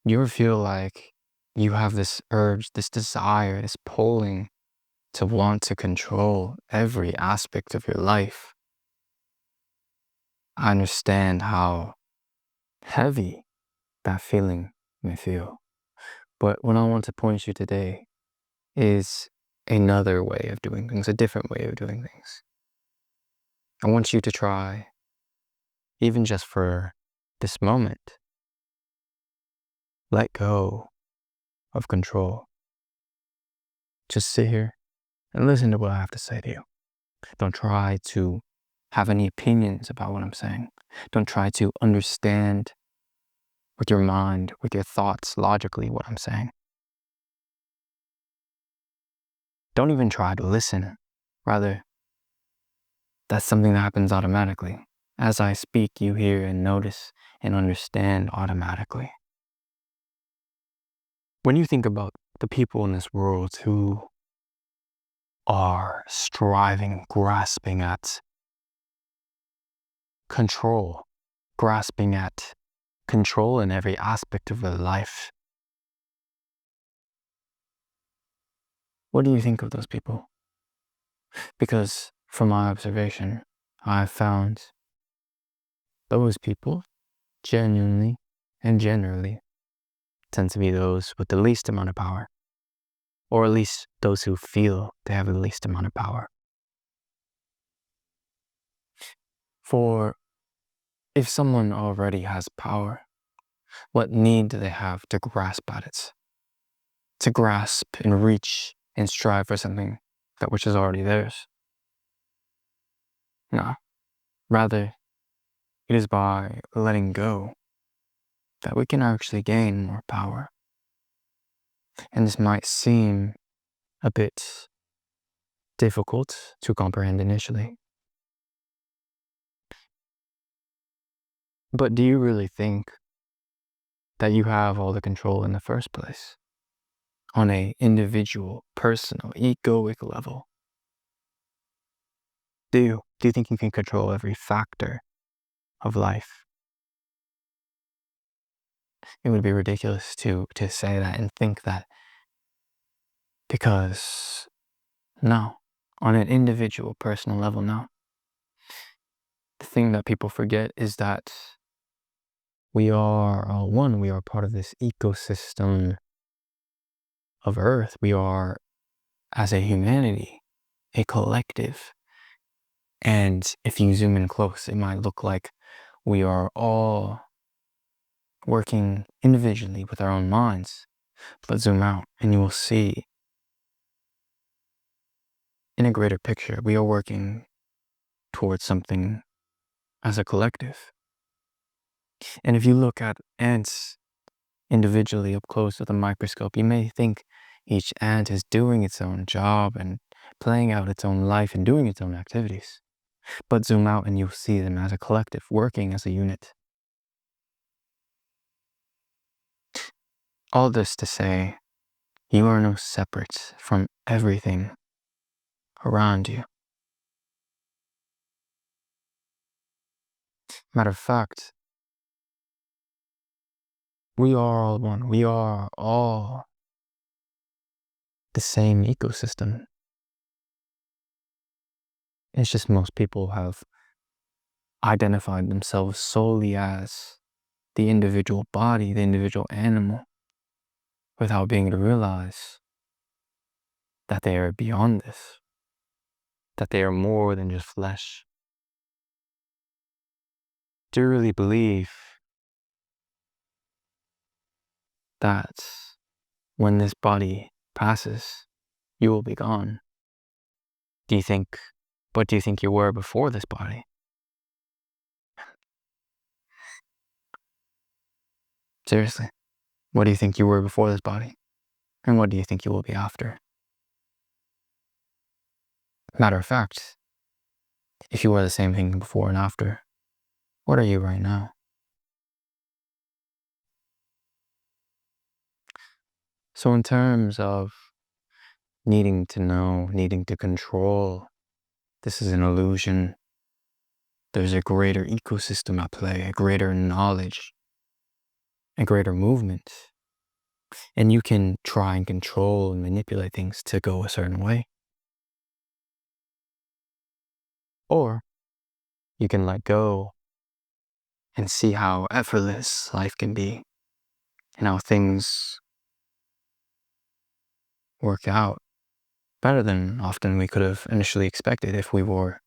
You ever feel like you have this urge, this desire, this pulling to want to control every aspect of your life? I understand how heavy that feeling may feel. But what I want to point you today is another way of doing things, a different way of doing things. I want you to try, even just for this moment, let go of control. Just sit here and listen to what I have to say to you. Don't try to have any opinions about what I'm saying. Don't try to understand with your mind, with your thoughts, logically what I'm saying. Don't even try to listen. Rather, that's something that happens automatically. As I speak, you hear and notice and understand automatically. When you think about the people in this world who are striving, grasping at control, grasping at control in every aspect of their life, what do you think of those people? Because from my observation, I've found those people genuinely and generally tend to be those with the least amount of power, or at least those who feel they have the least amount of power. For if someone already has power, what need do they have to grasp at it? To grasp and reach and strive for something that which is already theirs? No. Rather, it is by letting go that we can actually gain more power. And this might seem a bit difficult to comprehend initially. But do you really think that you have all the control in the first place? On an individual, personal, egoic level? Do you think you can control every factor of life? It would be ridiculous to say that and think that, because no, on an individual, personal level, no. The thing that people forget is that we are all one. We are part of this ecosystem of Earth. We are, as a humanity, a collective. And if you zoom in close, it might look like we are all working individually with our own minds. But zoom out and you will see, in a greater picture, we are working towards something as a collective. And if you look at ants individually up close with a microscope, you may think each ant is doing its own job and playing out its own life and doing its own activities. But zoom out and you'll see them as a collective, working as a unit. All this to say, you are no separate from everything around you. Matter of fact, we are all one. We are all the same ecosystem. It's just most people have identified themselves solely as the individual body, the individual animal, without being able to realize that they are beyond this, that they are more than just flesh. Do you really believe that when this body passes, you will be gone? What do you think you were before this body? Seriously, what do you think you were before this body? And what do you think you will be after? Matter of fact, if you were the same thing before and after, what are you right now? So in terms of needing to know, needing to control, this is an illusion. There's a greater ecosystem at play, a greater knowledge, a greater movement And you can try and control and manipulate things to go a certain way. Or you can let go and see how effortless life can be and how things work out better than often we could have initially expected if we were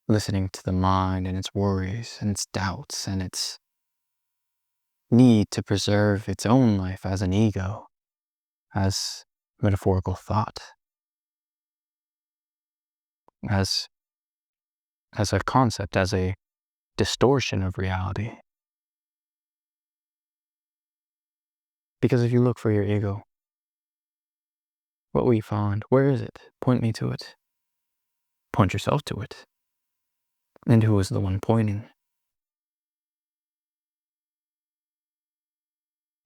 listening to the mind and its worries and its doubts and its need to preserve its own life as an ego, as metaphorical thought, as a concept, as a distortion of reality. Because if you look for your ego, what will you find? Where is it? Point me to it. Point yourself to it. And who is the one pointing?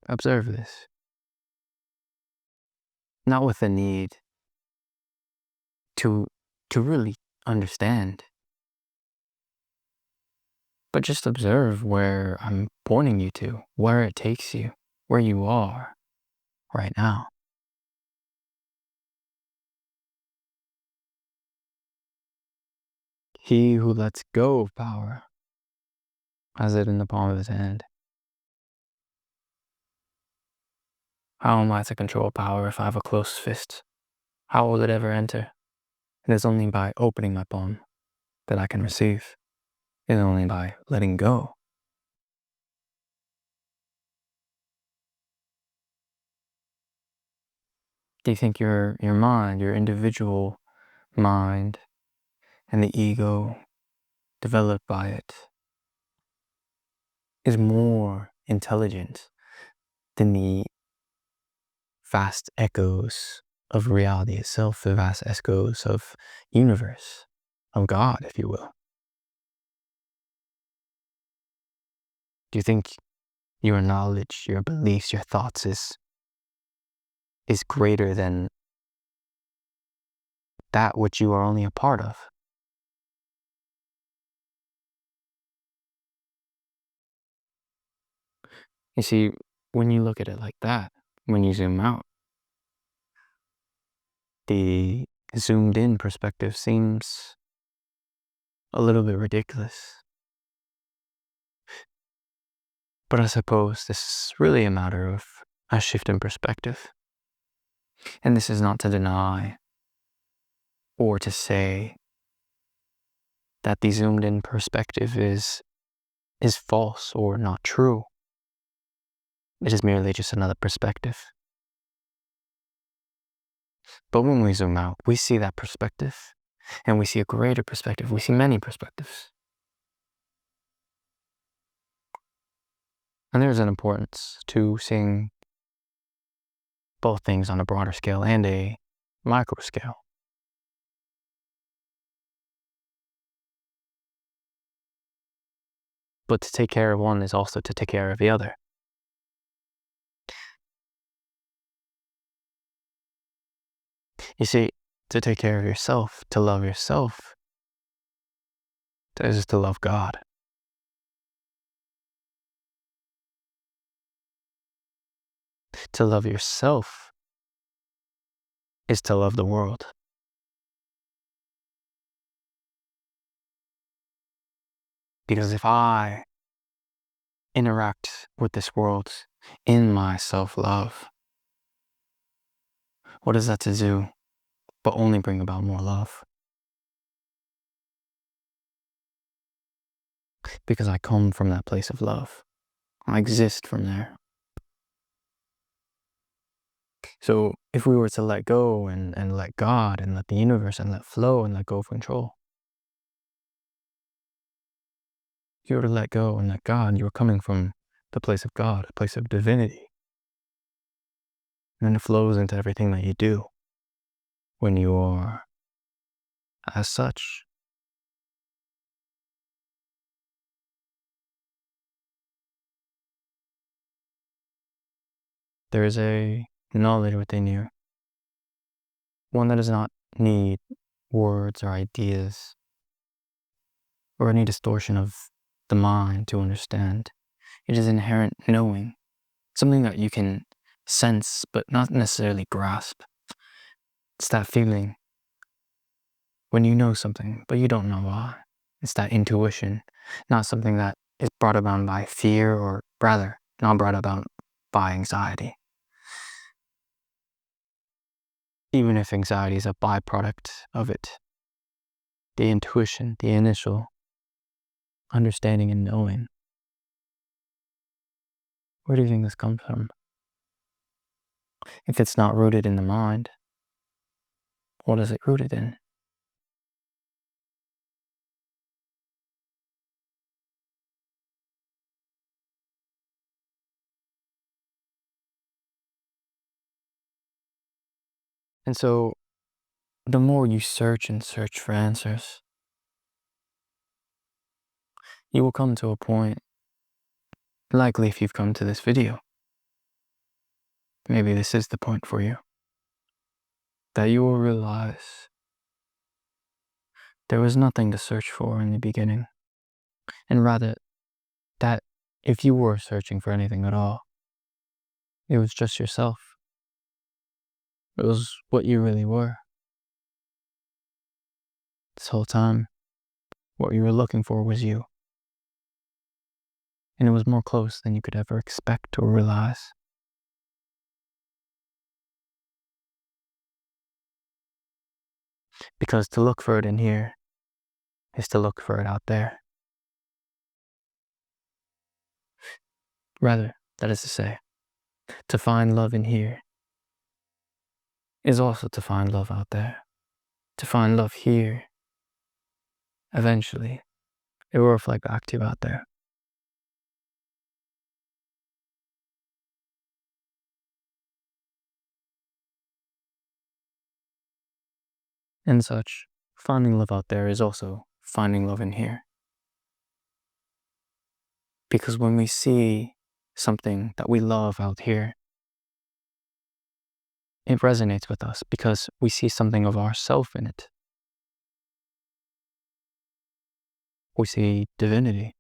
Observe this. Not with the need to really understand, but just observe where I'm pointing you to, where it takes you, where you are right now. He who lets go of power has it in the palm of his hand. How am I to control power if I have a closed fist? How will it ever enter? It is only by opening my palm that I can receive. It is only by letting go. Do you think your mind, your individual mind, and the ego developed by it is more intelligent than the vast echoes of reality itself, the vast echoes of universe, of God, if you will? Do you think your knowledge, your beliefs, your thoughts is greater than that which you are only a part of? You see, when you look at it like that, when you zoom out, the zoomed in perspective seems a little bit ridiculous. But I suppose this is really a matter of a shift in perspective. And this is not to deny or to say that the zoomed in perspective is false or not true. It is merely just another perspective. But when we zoom out, we see that perspective, and we see a greater perspective. We see many perspectives. And there's an importance to seeing both things on a broader scale and a micro scale. But to take care of one is also to take care of the other. You see, to take care of yourself, to love yourself, is to love God. To love yourself is to love the world. Because if I interact with this world in my self-love, what is that to do but only bring about more love? Because I come from that place of love. I exist from there. So if we were to let go and let God and let the universe and let flow and let go of control, if you were to let go and let God, you are coming from the place of God, a place of divinity. And then it flows into everything that you do when you are as such. There is a knowledge within you, one that does not need words or ideas or any distortion of the mind to understand. It is inherent knowing something that you can sense but not necessarily grasp. It's that feeling when you know something but you don't know why. It's that intuition, not something that is brought about by fear, or rather, not brought about by anxiety. Even if anxiety is a byproduct of it, the intuition, the initial understanding and knowing. Where do you think this comes from? If it's not rooted in the mind, what is it rooted in? And so, the more you search and search for answers, you will come to a point, likely if you've come to this video, maybe this is the point for you, that you will realize there was nothing to search for in the beginning, and rather that if you were searching for anything at all, it was just yourself. It was what you really were. This whole time, what you were looking for was you. And it was more close than you could ever expect or realize. Because to look for it in here is to look for it out there. Rather, that is to say, to find love in here is also to find love out there. To find love here, eventually, it will reflect back to you out there. And such, finding love out there is also finding love in here. Because when we see something that we love out here, it resonates with us because we see something of ourself in it. We see divinity.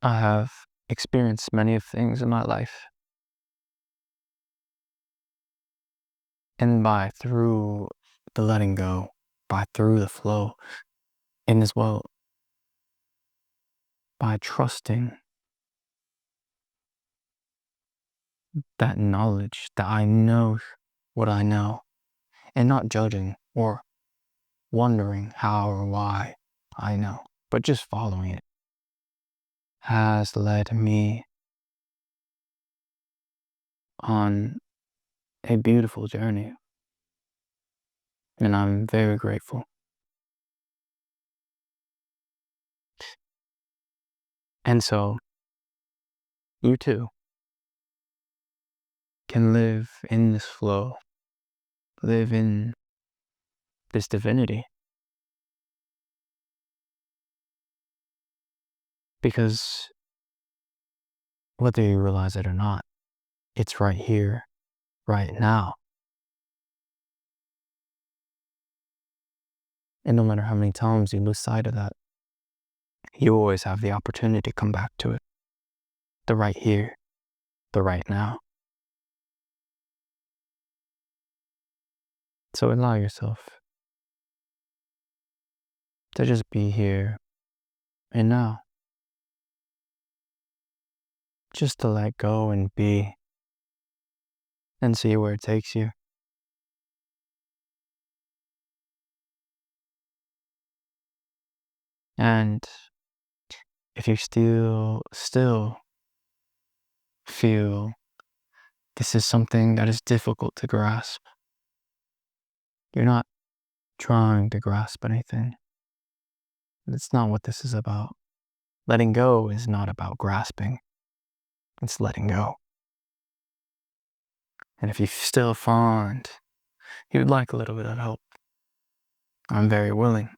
I have experienced many of things in my life. And through the letting go, through the flow, and as well by trusting that knowledge that I know what I know, and not judging or wondering how or why I know, but just following it, has led me on a beautiful journey. And I'm very grateful. And so, you too can live in this flow, live in this divinity. Because whether you realize it or not, it's right here, right now. And no matter how many times you lose sight of that, you always have the opportunity to come back to it. The right here, the right now. So allow yourself to just be here and now. Just to let go and be, and see where it takes you. And if you still feel this is something that is difficult to grasp, you're not trying to grasp anything. That's not what this is about. Letting go is not about grasping. It's letting go. And if you still find you'd like a little bit of help, I'm very willing.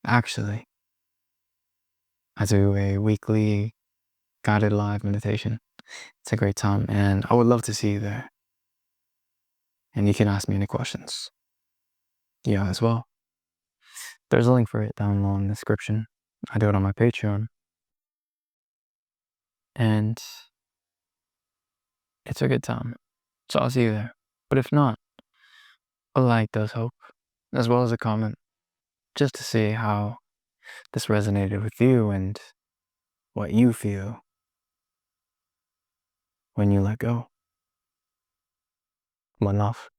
Actually, I do a weekly guided live meditation. It's a great time, and I would love to see you there. And you can ask me any questions. Yeah, as well. There's a link for it down below in the description. I do it on my Patreon. And it's a good time. So I'll see you there. But if not, a like does help, as well as a comment, just to see how this resonated with you and what you feel when you let go. One love.